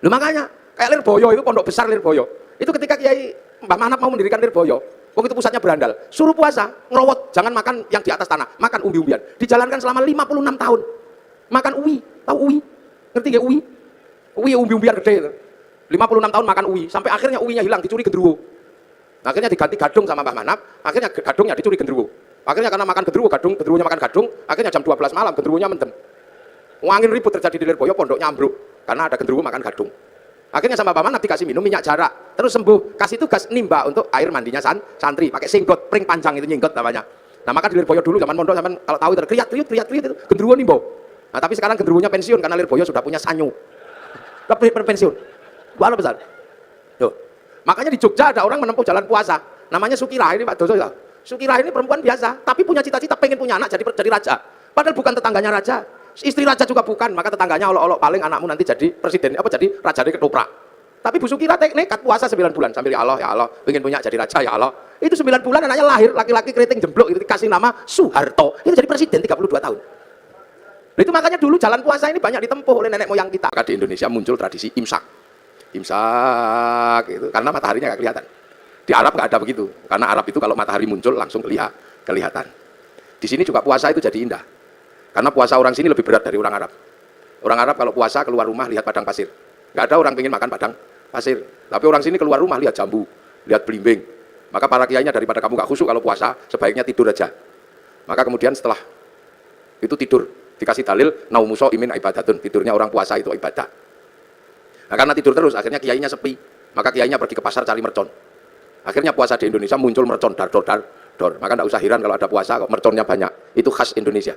Loh makanya kayak Lirboyo itu pondok besar Lirboyo. Itu ketika Kiai Mbah Manap mau mendirikan Lirboyo, waktu itu pusatnya berandal, suruh puasa, ngerowot, jangan makan yang di atas tanah, makan umbi-umbian. Dijalankan selama 56 tahun. Makan uwi, tahu uwi? Ngerti gak uwi? Uwi umbi-umbian gede itu. 56 tahun makan uwi, sampai akhirnya uwinya hilang, dicuri genderuwo. Akhirnya diganti gadung sama Mbah Manap, akhirnya gadungnya dicuri genderuwo. Akhirnya karena makan genderuwo, genderuwonya makan gadung, akhirnya jam 12 malam genderuwonya mendem. Angin ribut terjadi di Lirboyo, pondoknya ambruk karena ada genderuwo makan gadung. Akhirnya sama Mbah Manap dikasih minum minyak jarak, terus sembuh. Kasih tugas nimba untuk air mandinya santri, pakai singgot, pring panjang itu nyinggot namanya. Nah maka di Lirboyo dulu zaman pondok, zaman kalau tahu itu kriat itu genderuwo nimbo. Nah tapi sekarang genderuwonya pensiun karena Lirboyo sudah punya sanyu. Pensiun. Luar besar. Tuh. Makanya di Jogja ada orang menempuh jalan puasa, namanya Sukirah ini Pak Doso ya. Sukirah ini perempuan biasa, tapi punya cita-cita pengen punya anak jadi raja. Padahal bukan tetangganya raja, istri raja juga bukan, maka tetangganya olok-olok paling anakmu nanti jadi presiden, jadi raja dari ketoprak. Tapi Bu Sukirah nekat puasa 9 bulan sambil ya Allah, pengen punya jadi raja ya Allah. Itu 9 bulan anaknya lahir, laki-laki keriting jemblok itu dikasih nama Soeharto. Itu jadi presiden 32 tahun. Itu makanya dulu jalan puasa ini banyak ditempuh oleh nenek moyang kita. Maka di Indonesia muncul tradisi imsak. Imsak itu karena mataharinya nggak kelihatan. Di Arab nggak ada begitu, karena Arab itu kalau matahari muncul langsung kelihatan. Di sini juga puasa itu jadi indah, karena puasa orang sini lebih berat dari orang Arab. Orang Arab kalau puasa keluar rumah lihat padang pasir, nggak ada orang pengen makan padang pasir. Tapi orang sini keluar rumah lihat jambu, lihat belimbing. Maka para kiainya daripada kamu nggak khusyuk kalau puasa, sebaiknya tidur aja. Maka kemudian setelah itu tidur, dikasih dalil naumuso imin ibadatun, tidurnya orang puasa itu ibadah. Nah karena tidur terus, akhirnya kiainya sepi, maka kiainya pergi ke pasar cari mercon. Akhirnya puasa di Indonesia muncul mercon dar. Maka tidak usah heran kalau ada puasa kok merconnya banyak. Itu khas Indonesia.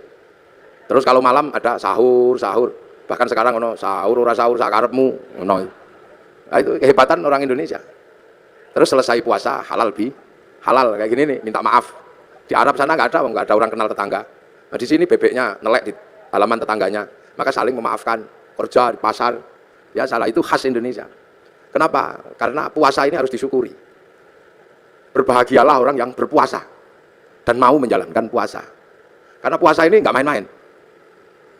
Terus kalau malam ada sahur. Bahkan sekarang sahur ora sahur sakarepmu. Nah, itu kehebatan orang Indonesia. Terus selesai puasa halal kayak gini nih, minta maaf. Di Arab sana nggak ada orang kenal tetangga. Nah, di sini bebeknya nelek di halaman tetangganya. Maka saling memaafkan, kerja di pasar. Ya salah, itu khas Indonesia. Kenapa? Karena puasa ini harus disyukuri. Berbahagialah orang yang berpuasa dan mau menjalankan puasa. Karena puasa ini nggak main-main.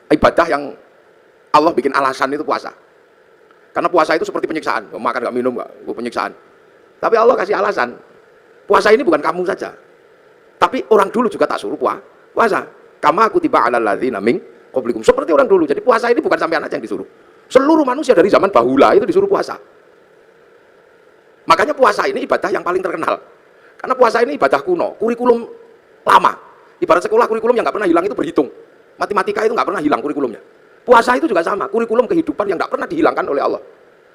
Ibadah yang Allah bikin alasan itu puasa. Karena puasa itu seperti penyiksaan. Makan nggak minum nggak, penyiksaan. Tapi Allah kasih alasan. Puasa ini bukan kamu saja. Tapi orang dulu juga tak suruh puasa. Kama kutiba alal ladzina min qablikum. Seperti orang dulu. Jadi puasa ini bukan sampean aja yang disuruh. Seluruh manusia dari zaman bahula itu disuruh puasa. Makanya puasa ini ibadah yang paling terkenal. Karena puasa ini ibadah kuno, kurikulum lama. Ibarat sekolah kurikulum yang nggak pernah hilang itu berhitung. Matematika itu nggak pernah hilang kurikulumnya. Puasa itu juga sama, kurikulum kehidupan yang nggak pernah dihilangkan oleh Allah.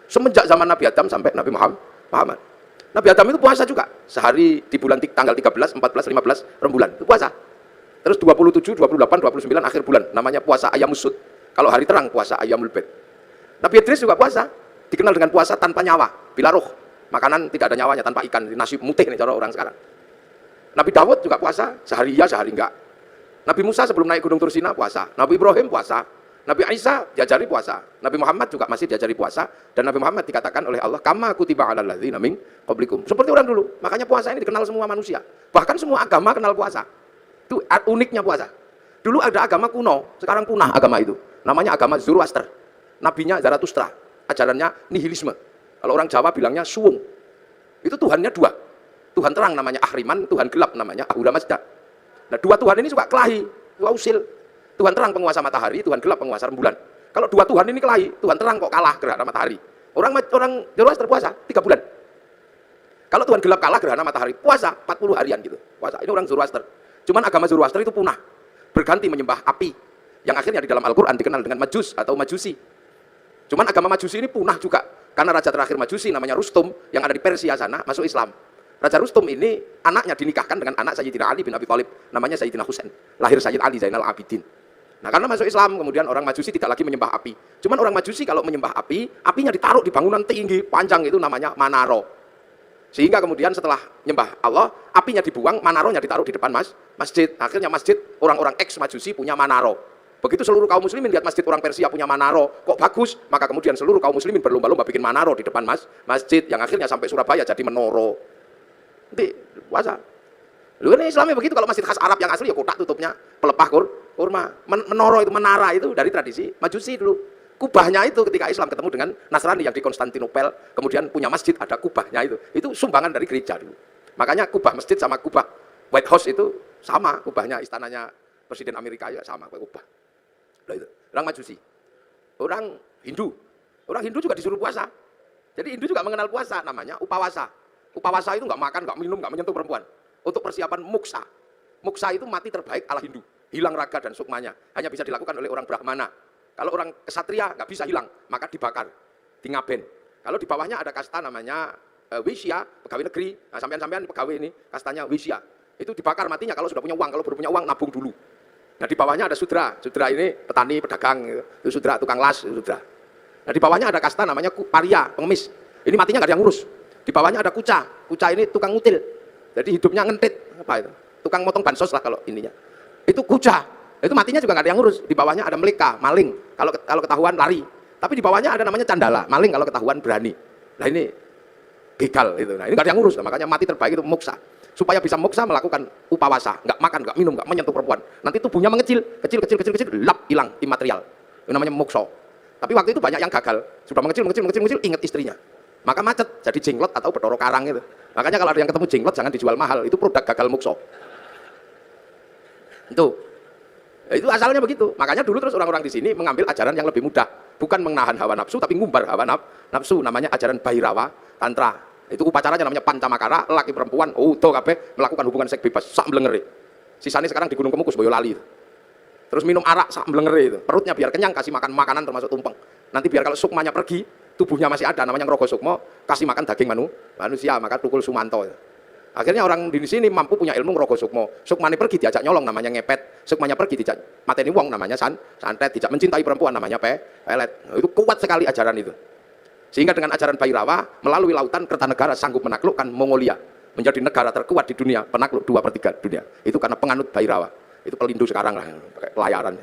Semenjak zaman Nabi Adam sampai Nabi Muhammad. Nabi Adam itu puasa juga. Sehari di bulan tanggal 13, 14, 15 rembulan itu puasa. Terus 27, 28, 29 akhir bulan namanya puasa Ayamus Sud. Kalau hari terang puasa Ayamul Bid. Nabi Idris juga puasa, dikenal dengan puasa tanpa nyawa, bila roh. Makanan tidak ada nyawanya, tanpa ikan, nasi mutih nih cara orang sekarang. Nabi Dawud juga puasa, sehari iya, sehari enggak. Nabi Musa sebelum naik gunung Tursina puasa, Nabi Ibrahim puasa, Nabi Isa diajari puasa, Nabi Muhammad juga masih diajari puasa, dan Nabi Muhammad dikatakan oleh Allah, kama kutiba alal ladzina min qablikum. Seperti orang dulu, makanya puasa ini dikenal semua manusia. Bahkan semua agama kenal puasa. Itu uniknya puasa. Dulu ada agama kuno, sekarang punah agama itu. Namanya agama Zoroaster. Nabinya Zarathustra, ajarannya nihilisme. Kalau orang Jawa bilangnya suwung. Itu Tuhannya dua. Tuhan terang namanya Ahriman, Tuhan gelap namanya Ahura Mazda. Nah, dua Tuhan ini suka kelahi, usil. Tuhan terang penguasa matahari, Tuhan gelap penguasa rembulan. Kalau dua Tuhan ini kelahi, Tuhan terang kok kalah gerhana matahari. Orang Zoroaster puasa 3 bulan. Kalau Tuhan gelap kalah gerhana matahari, puasa 40 harian gitu. Puasa. Ini orang Zoroaster. Cuman agama Zoroaster itu punah. Berganti menyembah api. Yang akhirnya di dalam Al-Qur'an dikenal dengan Majus atau Majusi. Cuman agama Majusi ini punah juga. Karena raja terakhir Majusi namanya Rustum yang ada di Persia sana masuk Islam. Raja Rustum ini anaknya dinikahkan dengan anak Sayyidina Ali bin Abi Thalib, namanya Sayyidina Husain. Lahir Sayyid Ali Zainal Abidin. Nah, karena masuk Islam kemudian orang Majusi tidak lagi menyembah api. Cuman orang Majusi kalau menyembah api, apinya ditaruh di bangunan tinggi panjang itu namanya manaro. Sehingga kemudian setelah menyembah Allah, apinya dibuang, manaronya ditaruh di depan masjid. Akhirnya masjid orang-orang ex Majusi punya manaro. Begitu seluruh kaum muslimin lihat masjid orang Persia punya manaro, kok bagus, maka kemudian seluruh kaum muslimin berlomba-lomba bikin manaro di depan masjid, yang akhirnya sampai Surabaya jadi menoro. Nanti puasa. Lu ini Islamnya begitu, kalau masjid khas Arab yang asli ya kotak tutupnya pelepah kurma. Menoro itu, menara itu dari tradisi Majusi dulu. Kubahnya itu ketika Islam ketemu dengan Nasrani yang di Konstantinopel, kemudian punya masjid, ada kubahnya itu sumbangan dari gereja dulu. Makanya kubah masjid sama kubah White House itu sama, kubahnya istananya Presiden Amerika ya sama kubah. Nah, itu. Orang Majusi, orang Hindu juga disuruh puasa. Jadi Hindu juga mengenal puasa, namanya upawasa. Upawasa itu nggak makan, nggak minum, nggak menyentuh perempuan. Untuk persiapan muksa. Muksa itu mati terbaik ala Hindu, hilang raga dan sukmanya. Hanya bisa dilakukan oleh orang Brahmana. Kalau orang kesatria nggak bisa hilang, maka dibakar, di ngaben. Kalau di bawahnya ada kasta namanya Wisya, pegawai negeri. Nah, sampean-sampean pegawai ini, kastanya Wisya. Itu dibakar matinya kalau sudah punya uang. Kalau baru punya uang, nabung dulu. Nah, di bawahnya ada Sudra. Sudra ini petani, pedagang. Itu Sudra, tukang las, Sudra. Nah, di bawahnya ada kasta namanya Paria, pengemis. Ini matinya nggak ada yang ngurus. Di bawahnya ada Kuca. Kuca ini tukang ngutil. Jadi hidupnya ngentit. Apa itu? Tukang motong bansos lah kalau ininya. Itu Kuca. Itu matinya juga nggak ada yang ngurus. Di bawahnya ada Melika, maling. Kalau ketahuan lari. Tapi di bawahnya ada namanya Candala, maling kalau ketahuan berani. Nah ini begal itu. Nah ini nggak ada yang ngurus. Nah, makanya mati terbaik itu moksa. Supaya bisa moksa melakukan upawasa, nggak makan, nggak minum, nggak menyentuh perempuan. Nanti tubuhnya mengecil, kecil, lap hilang imaterial. Itu namanya mokso. Tapi waktu itu banyak yang gagal. Sudah mengecil, ingat istrinya. Maka macet, jadi jenglot atau Bathara Karang itu. Makanya kalau ada yang ketemu jenglot jangan dijual mahal. Itu produk gagal mokso. Itu asalnya begitu. Makanya dulu terus orang-orang di sini mengambil ajaran yang lebih mudah, bukan menahan hawa nafsu tapi ngumbar hawa nafsu, namanya ajaran Bhairava Tantra. Itu upacaranya namanya Pancamakara, laki perempuan utuh kabeh melakukan hubungan seks bebas sak mlengere. Sisanya sekarang di Gunung Kemukus Boyolali. Terus minum arak sak mlengere itu. Perutnya biar kenyang, kasih makan makanan termasuk tumpeng. Nanti biar kalau sukmanya pergi, tubuhnya masih ada, namanya ngrogo sukma, kasih makan daging manusia, maka tukul sumanto. Akhirnya orang di sini mampu punya ilmu ngrogo sukmo. Sukmane pergi diajak nyolong namanya ngepet. Sukmanya pergi dijak mateni wong namanya santet. Dijak mencintai perempuan namanya pelet. Itu kuat sekali ajaran itu. Sehingga dengan ajaran Bhairava melalui lautan Kertanegara sanggup menaklukkan Mongolia. Menjadi negara terkuat di dunia, penakluk 2/3 dunia. Itu karena penganut Bhairava. Itu pelindung sekarang lah, pakai pelayaran.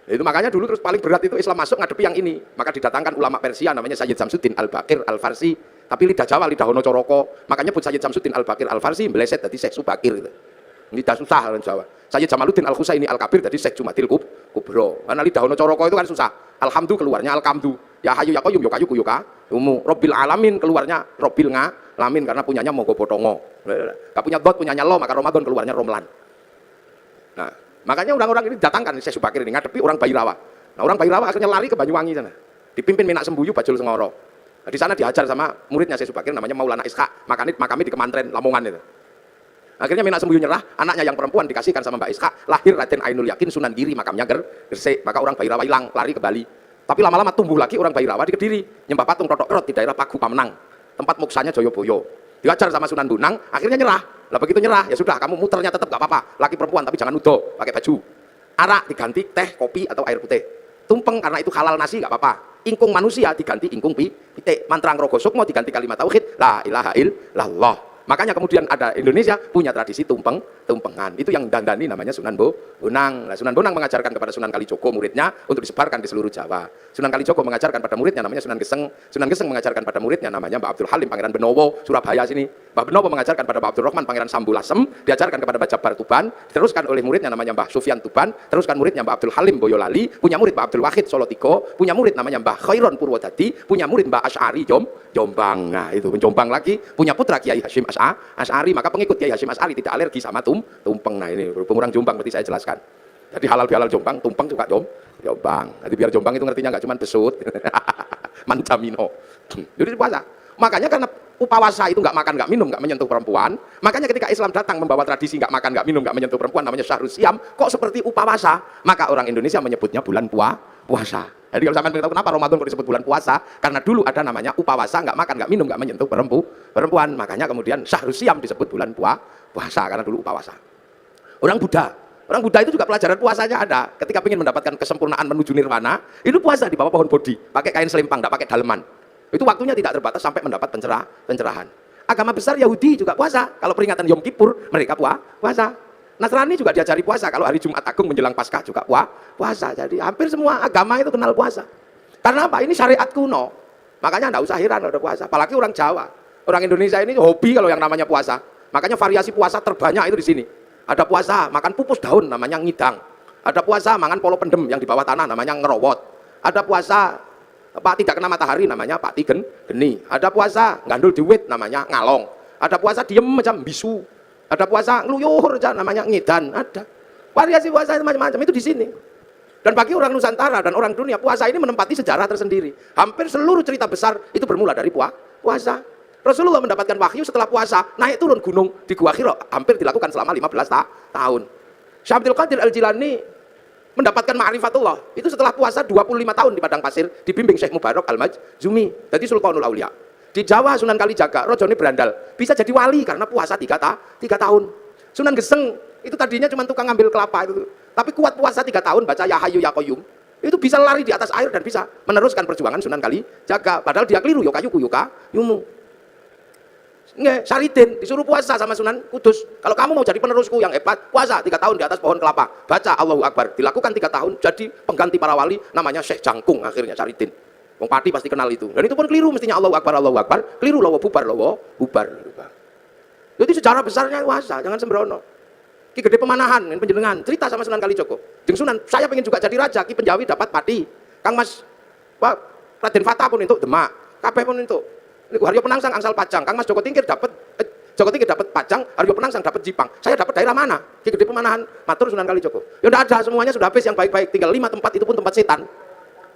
Itu makanya dulu terus paling berat itu Islam masuk ngadepi yang ini. Maka didatangkan ulama Persia namanya Sayyid Samsuddin Al-Baqir Al-Farsi. Tapi lidah Jawa, lidah Hono Coroko. Makanya pun Sayyid Samsuddin Al-Baqir Al-Farsi meleset dari Syekh Subakir itu. Lidah susah orang Jawa. Sayyid Jamaluddin Al-Husaini Al-Kabir dari Syekh Jumatil Kubro. Karena lidah Hono Coroko itu kan susah. Alhamdu keluarnya Al-Kamdu. Ya hayu ya qayyum ya kayu yuka. Robbil alamin keluarnya Robbil ngalamin karena punyanya Monggo Botongo. Enggak punya dot, punyanya lo, maka Ramadan keluarnya Romlan. Nah, makanya orang-orang ini datangkan Syekh Subakir ini ngadepi orang Bhairava. Nah, orang Bhairava akhirnya lari ke Banyuwangi sana. Dipimpin Minak Sembuyu Bajul Sengoro. Nah, di sana diajar sama muridnya Syekh Subakir namanya Maulana Ishaq, makami di Kemantren Lamongan itu. Akhirnya Minak Sembuyu nyerah, anaknya yang perempuan dikasihkan sama Mbak Ishaq, lahir Raden Ainul Yakin Sunan Giri, makamnya Gresik. Maka orang Bhairava hilang, lari ke Bali. Tapi lama-lama tumbuh lagi orang Bhairava di Kediri, nyembah patung Totok Kerot di daerah Pagu Pamenang, tempat muksanya Joyoboyo. Diajar sama Sunan Bonang, akhirnya nyerah. Lah begitu nyerah, ya sudah kamu muternya tetap gak apa-apa, laki perempuan tapi jangan nudo, pakai baju. Arak diganti teh, kopi atau air putih. Tumpeng karena itu halal nasi gak apa-apa. Ingkung manusia diganti ingkung pitik. Mantra ngrogo sukmo diganti kalimat tauhid la ilaha illallah. Makanya kemudian ada Indonesia punya tradisi tumpengan. Itu yang dandani namanya Sunan Bonang. Nah, Sunan Bonang mengajarkan kepada Sunan Kalijogo muridnya untuk disebarkan di seluruh Jawa. Sunan Kalijogo mengajarkan pada muridnya namanya Sunan Geseng. Sunan Geseng mengajarkan pada muridnya namanya Mbah Abdul Halim Pangeran Benowo Surabaya sini. Mbah Benowo mengajarkan pada Mbah Abdul Rahman Pangeran Sambulasem, diajarkan kepada Mbah Jabar Tuban, diteruskan oleh muridnya namanya Mbah Sufyan Tuban, teruskan muridnya Mbah Abdul Halim Boyolali, punya murid Mbah Abdul Wahid Solo Tigo, punya murid namanya Mbah Khairon Purwodadi, punya murid Mbah Asy'ari Jombang. Nah, itu Jombang lagi, punya putra Kiai Hasyim Asy'ari, maka pengikut Kiai Hasyim Asy'ari tidak alergi sama tumpeng. Nah, ini berhubung orang Jombang berarti saya jelaskan. Jadi halal bihalal Jombang, tumpeng juga Jombang. Jadi biar Jombang itu ngertinya nggak cuma besut, mancamino. Jadi puasa. Makanya karena upawasa itu nggak makan, nggak minum, nggak menyentuh perempuan. Makanya ketika Islam datang membawa tradisi nggak makan, nggak minum, nggak menyentuh perempuan, namanya Syahrul Siam, kok seperti upawasa? Maka orang Indonesia menyebutnya bulan puasa. Jadi kalau sampai tahu kenapa Ramadan kok disebut bulan puasa, karena dulu ada namanya upawasa, nggak makan, nggak minum, nggak menyentuh perempuan. Makanya kemudian Syahrul Siam disebut bulan puasa karena dulu upawasa. Orang Buddha itu juga pelajaran puasanya ada. Ketika ingin mendapatkan kesempurnaan menuju nirwana, itu puasa di bawah pohon bodhi, pakai kain selempang, tidak pakai daleman. Itu waktunya tidak terbatas sampai mendapat pencerahan. Agama besar Yahudi juga puasa. Kalau peringatan Yom Kippur, mereka puasa. Nasrani juga diajari puasa. Kalau hari Jumat Agung menjelang Paskah juga puasa. Jadi hampir semua agama itu kenal puasa. Karena apa? Ini syariat kuno. Makanya tidak usah heran ada puasa. Apalagi orang Jawa. Orang Indonesia ini hobi kalau yang namanya puasa. Makanya variasi puasa terbanyak itu di sini. Ada puasa makan pupus daun namanya ngidang. Ada puasa makan polo pendem yang di bawah tanah namanya ngerowot. Ada puasa tidak kena matahari namanya pati geni. Ada puasa ngandul duit namanya ngalong. Ada puasa diem macam bisu. Ada puasa ngeluyur aja namanya ngedan. Ada variasi puasa itu macam-macam, itu di sini. Dan bagi orang Nusantara dan orang dunia, puasa ini menempati sejarah tersendiri. Hampir seluruh cerita besar itu bermula dari puasa. Rasulullah mendapatkan wahyu setelah puasa, naik turun gunung di Gua Hira, hampir dilakukan selama 15 tahun. Syekh Abdul Qadir Al-Jilani mendapatkan ma'rifatullah itu setelah puasa 25 tahun di padang pasir, dibimbing Syekh Mubarak Al-Majzumi, jadi Sultanul Aulia. Di Jawa Sunan Kalijaga, rojone berandal, bisa jadi wali karena puasa 3 tahun. Sunan Geseng itu tadinya cuma tukang ngambil kelapa itu, tapi kuat puasa 3 tahun, baca Ya Hayyu Ya Qayyum, itu bisa lari di atas air dan bisa meneruskan perjuangan Sunan Kalijaga. Padahal dia keliru, yokayuku yumu. Nggak, Saridin disuruh puasa sama Sunan Kudus. Kalau kamu mau jadi penerusku yang hebat, puasa 3 tahun di atas pohon kelapa, baca Allahu Akbar, dilakukan 3 tahun, jadi pengganti para wali, namanya Syekh Jangkung akhirnya Saridin. Wong Pati pasti kenal itu. Dan itu pun keliru, mestinya Allahu Akbar, keliru lawa bubar. Jadi sejarah besarnya puasa, jangan sembrono. Ki Gede Pemanahan, penjenengan, cerita sama Sunan Kalijogo. Jeung Sunan, saya pengen juga jadi raja, Ki Penjawi dapat pati. Kang Mas Raden Fatah pun untuk Demak, kabeh pun untuk. Haryo Penangsang angsal Pajang, Kang Mas Joko Tingkir dapat Pajang, Haryo Penangsang dapat Jipang. Saya dapat daerah mana? Ki Gede Pemanahan, matur Sunan Kalijogo. Ya udah ada, semuanya sudah habis yang baik-baik, tinggal 5 tempat, itu pun tempat setan.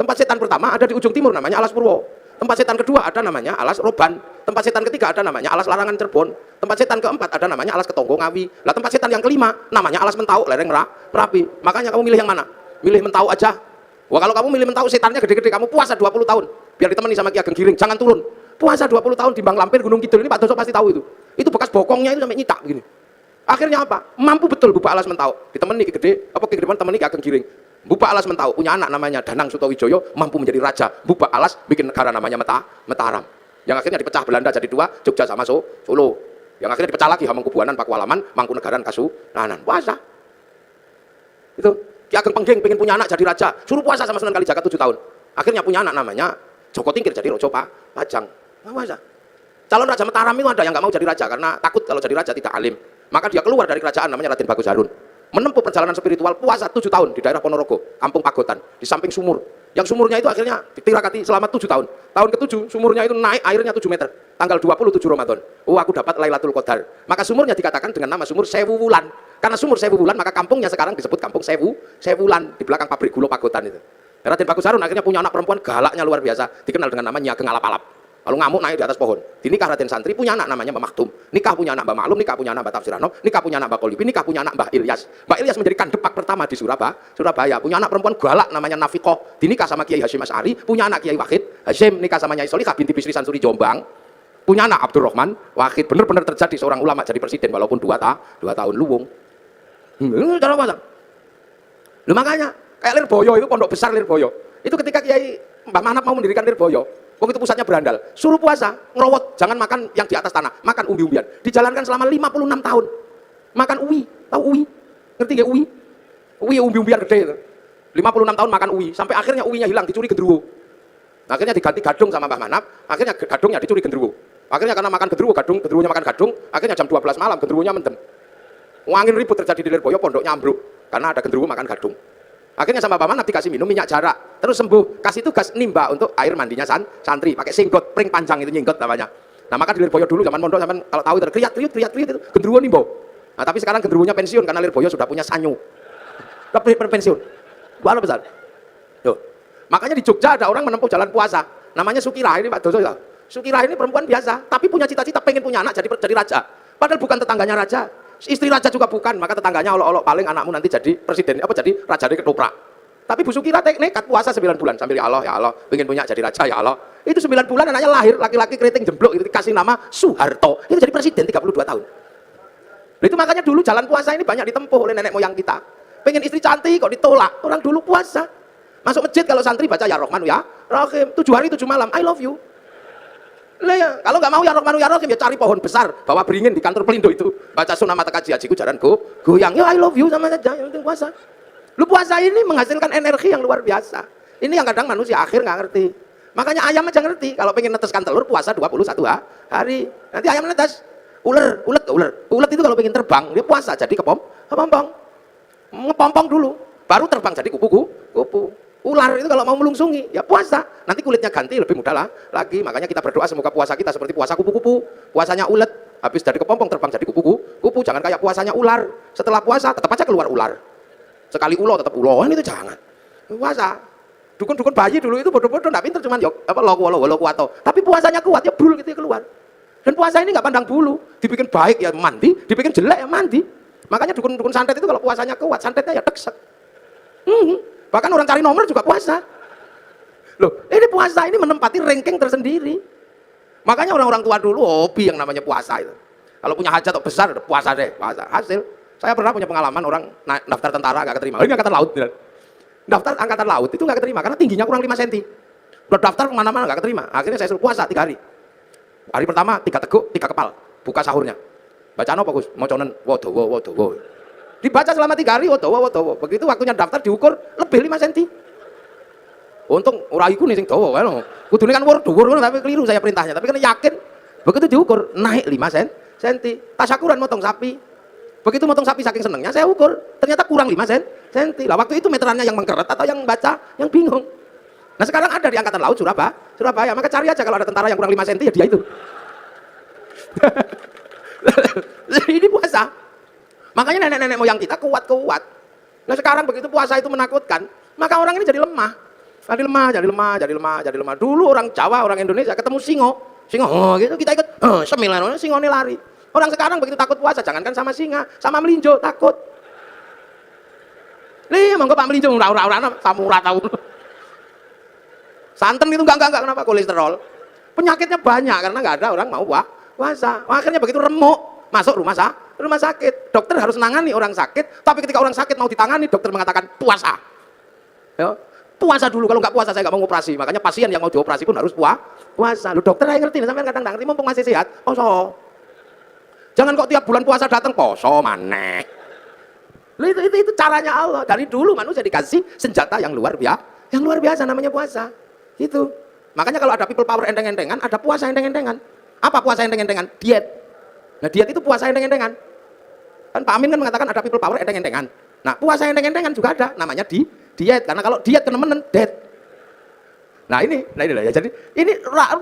Tempat setan pertama ada di ujung timur namanya Alas Purwo. Tempat setan kedua ada namanya Alas Roban. Tempat setan ketiga ada namanya Alas Larangan Cirebon. Tempat setan keempat ada namanya Alas Ketonggo Ngawi. Lah tempat setan yang kelima namanya Alas Mentau Lereng Merapi. Makanya kamu milih yang mana? Milih Mentau aja. Wah, kalau kamu milih Mentau setannya gede-gede, kamu puasa 20 tahun. Biar ditemani sama Ki Ageng Giring, jangan turun. Puasa 20 tahun di Bang Lampir Gunung Kidul, ini Pak Doso pasti tahu itu. Itu bekas bokongnya itu sampai nyitak begini. Akhirnya apa? Mampu betul buka Alas Mentau. Ditemani Ki Gede, Ki Gede temani Ki Ageng Giring. Bupa Alas Mentau, punya anak namanya Danang Sutawijoyo, mampu menjadi raja. Bupa Alas, bikin negara namanya Mataram. Yang akhirnya dipecah Belanda jadi 2, Jogja sama Solo. Yang akhirnya dipecah lagi Hamengkubuanan, Pakualaman, Mangkunegaran, Kasunanan. Puasa. Itu Ki Ageng Pengging pengen punya anak jadi raja, suruh puasa sama Sunan Kalijaga 7 tahun. Akhirnya punya anak namanya Joko Tingkir jadi Rojo Pajang. Puasa. Calon Raja Mataram itu ada yang nggak mau jadi raja karena takut kalau jadi raja tidak alim. Maka dia keluar dari kerajaan namanya Raden Bagus Harun. Menempuh perjalanan spiritual puasa 7 tahun di daerah Ponorogo, Kampung Pagotan, di samping sumur. Yang sumurnya itu akhirnya ditirakati selama 7 tahun. Tahun ke-7 sumurnya itu naik airnya 7 meter. Tanggal 27 Ramadan. Oh, aku dapat Lailatul Qadar. Maka sumurnya dikatakan dengan nama sumur Sewu Wulan. Karena sumur Sewu Wulan, maka kampungnya sekarang disebut Kampung Sewu Wulan di belakang pabrik gula Pagotan itu. Raden Bagus Harun akhirnya punya anak perempuan galaknya luar biasa, dikenal dengan nama Nyi Ageng Alap-alap. Kalau ngamuk naik di atas pohon. Dinikah Raden Santri, punya anak namanya Mbah Maktum. Nikah punya anak Mbah Maklum, nikah punya anak Mbah Tafsirano, nikah punya anak Mbah Kolibi, nikah punya anak Mbah Ilyas. Mbah Ilyas menjadi kandepak pertama di Surabaya. Punya anak perempuan galak namanya Nafikoh. Dinikah sama Kiai Hasyim Asy'ari, punya anak Kiai Wahid. Hasyim nikah sama Nyai Solihah binti Bisri Sansuri Jombang. Punya anak Abdurrahman Wahid. Benar-benar terjadi seorang ulama jadi presiden walaupun 2 tahun luwung. Cara apa? Lu makanya kayak Lirboyo itu pondok besar Lirboyo. Itu ketika Kiai Mbah Manap mau mendirikan Lirboyo, waktu itu pusatnya berandal, suruh puasa, ngerowot, jangan makan yang di atas tanah, makan umbi-umbian. Dijalankan selama 56 tahun. Makan uwi, tahu uwi? Ngerti gak uwi? Uwi umbi-umbian gede itu. 56 tahun makan uwi, sampai akhirnya uwinya hilang, dicuri genderuwo. Akhirnya diganti gadung sama Mbah Manap, akhirnya gadungnya dicuri genderuwo. Akhirnya karena makan genderuwo, genderuwonya makan gadung, akhirnya jam 12 malam genderuwonya mendem. Angin ribut terjadi di Lirboyo, pondoknya ambruk karena ada genderuwo makan gadung. Akhirnya sama Mbah Manap dikasih minum minyak jarak, terus sembuh, kasih tugas nimba untuk air mandinya santri, pakai singgot, pring panjang itu nyinggot namanya. Nah maka di Lirboyo dulu zaman mondok zaman kalau tahu itu kriat itu genderuwo nimbo. Nah tapi sekarang genderuwonya pensiun karena Lirboyo sudah punya sanyu. Udah pensiun. Luar besar. Tuh. Makanya di Jogja ada orang menempuh jalan puasa, namanya Sukirah, ini Pak Doso ya. Sukirah ini perempuan biasa, tapi punya cita-cita pengen punya anak jadi raja. Padahal bukan tetangganya raja. Istri raja juga bukan, maka tetangganya olok-olok paling anakmu nanti jadi presiden, jadi raja di ketoprak. Tapi Bu Sukira nekat puasa 9 bulan sambil ya Allah, pengen punya jadi raja ya Allah. Itu 9 bulan anaknya lahir, laki-laki keriting jemblok itu dikasih nama Soeharto. Itu jadi presiden 32 tahun. Itu makanya dulu jalan puasa ini banyak ditempuh oleh nenek moyang kita. Pengen istri cantik kok ditolak. Orang dulu puasa. Masuk masjid kalau santri baca ya Rahman ya Rahim, 7 hari 7 malam, I love you. Lah ya, kalau nggak mau ya Rahman ya Rahim ya cari pohon besar, bawa beringin di kantor Pelindo itu, baca sunah mata kaji hajiku jaran goyang, ya I love you sama saja, yang penting puasa. Lu puasa ini menghasilkan energi yang luar biasa. Ini yang kadang manusia akhir nggak ngerti. Makanya ayam aja ngerti, kalau pengen neteskan telur puasa 21 hari. Nanti ayam netes. Ulet itu kalau pengen terbang, dia puasa jadi kepompong. Ngepompong dulu, baru terbang jadi kupu. Ular itu kalau mau melungsungi, ya puasa. Nanti kulitnya ganti lebih mudah lah lagi. Makanya kita berdoa semoga puasa kita seperti puasa kupu-kupu. Puasanya ulet, habis dari kepompong terbang jadi kupu-kupu. Jangan kayak puasanya ular. Setelah puasa tetap aja keluar ular. Sekali ulo tetap uloan itu jangan. Puasa. Dukun-dukun bayi dulu itu bodoh-bodoh, enggak pinter cuman yok apa lo kuato. Tapi puasanya kuat ya brul gitu ya keluar. Dan puasa ini enggak pandang bulu. Dibikin baik ya mandi, dibikin jelek ya mandi. Makanya dukun-dukun santet itu kalau puasanya kuat, santetnya ya deksek. Bahkan orang cari nomor juga puasa. Loh, ini puasa ini menempati ranking tersendiri. Makanya orang-orang tua dulu hobi yang namanya puasa itu. Kalau punya hajat besar, puasa deh, puasa. Hasil, saya pernah punya pengalaman orang daftar tentara nggak keterima. Ini angkatan laut. Daftar angkatan laut itu nggak keterima karena tingginya kurang 5 cm. Udah daftar kemana-mana nggak keterima. Akhirnya saya suruh puasa 3 hari. Hari pertama 3 teguk, 3 kepal. Buka sahurnya. Bacaan apa Gus? Moconen wodowo. Dibaca selama 3 hari, wodowo. Begitu waktunya daftar diukur lebih 5 cm. Untung ora iku nih sing dawa wae lho. Kudune kan dhuwur tapi keliru saya perintahnya. Tapi kan yakin. Begitu diukur naik 5 cm. Tasyakuran motong sapi. Begitu motong sapi saking senengnya saya ukur, ternyata kurang 5 cm. Lah waktu itu meterannya yang mengkeret atau yang baca yang bingung. Nah sekarang ada di angkatan laut Surabaya. Maka cari aja kalau ada tentara yang kurang 5 cm ya dia itu. Ini puasa. Makanya nenek-nenek moyang kita kuat-kuat. Nah sekarang begitu puasa itu menakutkan, maka orang ini jadi lemah. Jadi lemah. Dulu orang Jawa, orang Indonesia ketemu singo gitu kita ikut sembilan, singo ini lari. Orang sekarang begitu takut puasa, jangankan sama singa, sama melinjo takut. Nih, monggo Pak melinjo ora kamu ora tahu. Santen itu enggak kenapa kolesterol. Penyakitnya banyak karena enggak ada orang mau puasa. Akhirnya begitu remuk, masuk rumah sakit. Dokter harus nangani orang sakit, tapi ketika orang sakit mau ditangani, dokter mengatakan puasa. Ya, puasa dulu, kalau nggak puasa saya nggak mau operasi. Makanya pasien yang mau dioperasi pun harus puasa. Lu dokter aja ngerti, sampai kadang nggak ngerti, mumpung masih sehat, poso. Jangan kok tiap bulan puasa datang poso maneh. Itu caranya Allah. Dari dulu manusia dikasih senjata yang luar biasa namanya puasa. Itu. Makanya kalau ada people power enteng-entengan, ada puasa enteng-entengan. Apa puasa enteng-entengan? Diet. Nah diet itu puasa enteng-entengan. Kan Pak Amin kan mengatakan ada people power enteng-entengan. Nah puasa enteng-entengan juga ada, namanya diet. Karena kalau diet kenemenen dead. Nah ini ya. Jadi ini